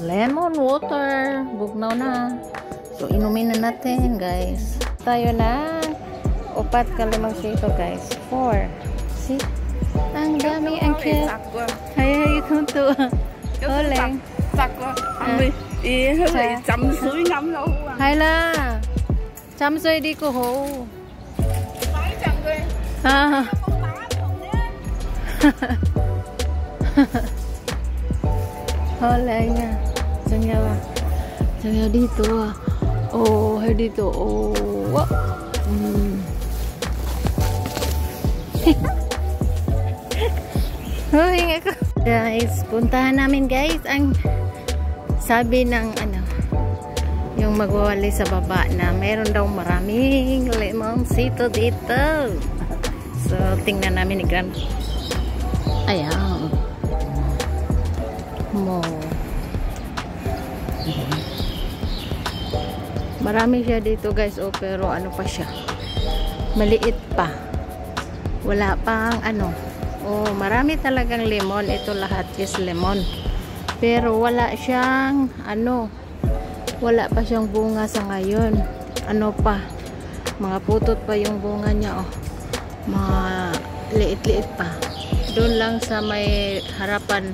lemon water. Bugnaw na. So, inumin na natin, guys. Tayo na. 4 kalamansi ito, guys. 4. See? Ang dami, ang cute. Hay, tuntua. Oleng. Hay là chăm suối đi cô hồ. Oleng nha. Jangan dito. Oh, hay dito. Oh. Hoy, ako. Guys, puntahan namin guys ang sabi ng yung magwawali sa baba na meron daw maraming lemonsito dito. So, tingnan namin ni Gran. Ayan. Marami siya dito guys, oh, pero ano pa siya, maliit pa, wala pang oh, marami talagang lemon. Ito lahat is lemon, pero wala siyang wala pa siyang bunga sa ngayon. Pa, mga putot pa yung bunga niya, oh, mga liit-liit pa. Doon lang sa may harapan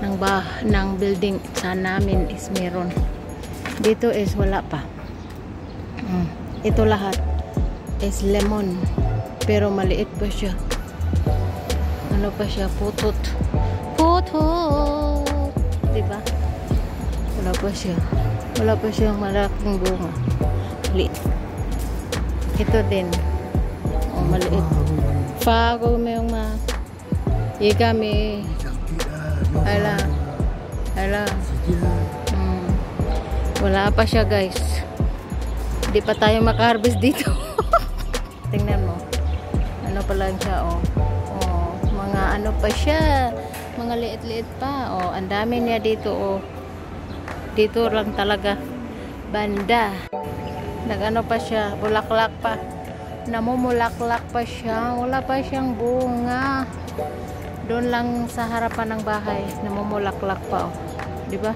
ng building sa namin is meron. Dito is wala pa. Ito lahat is lemon, pero maliit pa siya. Ano pa siya? Putot. Diba? Wala pa siya. Wala pa siyang malaking bunga. Maliit. Ito din. Oh, maliit. Fago mo yung kami. Ala. Wala pa siya guys. Hindi pa tayo maka-harvest dito. Tingnan mo. Ano pa lang siya, oh. Oh, mga pa siya. Mga liit-liit pa. Oh, ang dami niya dito, oh. Dito lang talaga. Banda. Pa siya. Bulaklak pa. Namumulaklak pa siya. Wala pa siyang bunga. Doon lang sa harapan ng bahay. Namumulaklak pa, oh. Diba?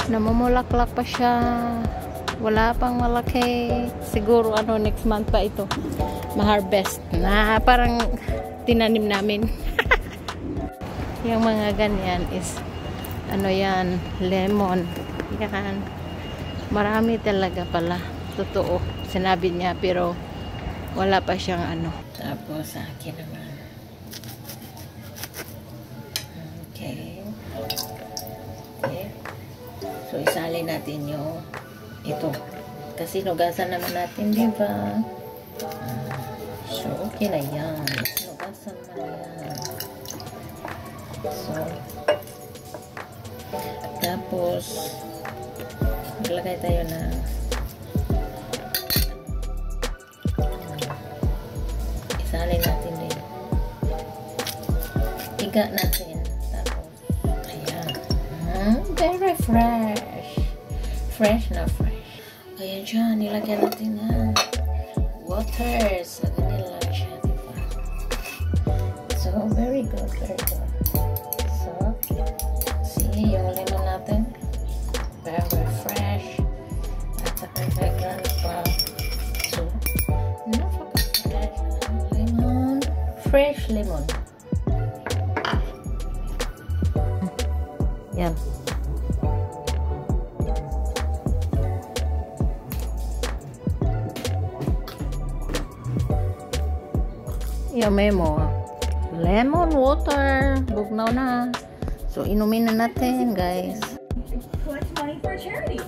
Namumulaklak pa siya. Wala pang malaki. Siguro next month pa ito ma-harvest na parang tinanim namin. Yung mga ganyan is yan, lemon. Yan. Marami talaga pala. Totoo. Sinabi niya pero wala pa siyang Tapos sa akin naman. Okay. So isali natin yung ito. Kasi nugasan naman natin, di ba? So, okay na yan. Nugasan na yan. So, tapos, maglagay tayo na isali natin din. Iga natin. Tapos, ayan. Very fresh. Fresh na fresh. Ayan siya, nilagyan natin na water. So, ganyan lang siya, diba? So, very good, very good. So, see, yung lemon natin. Very fresh. At saka fragrant pa. So, napaka-fresh lemon. Fresh lemon. Yan. Yung memo, lemon water. Bugnaw na. So, inumin na natin, guys. Collect money for charity.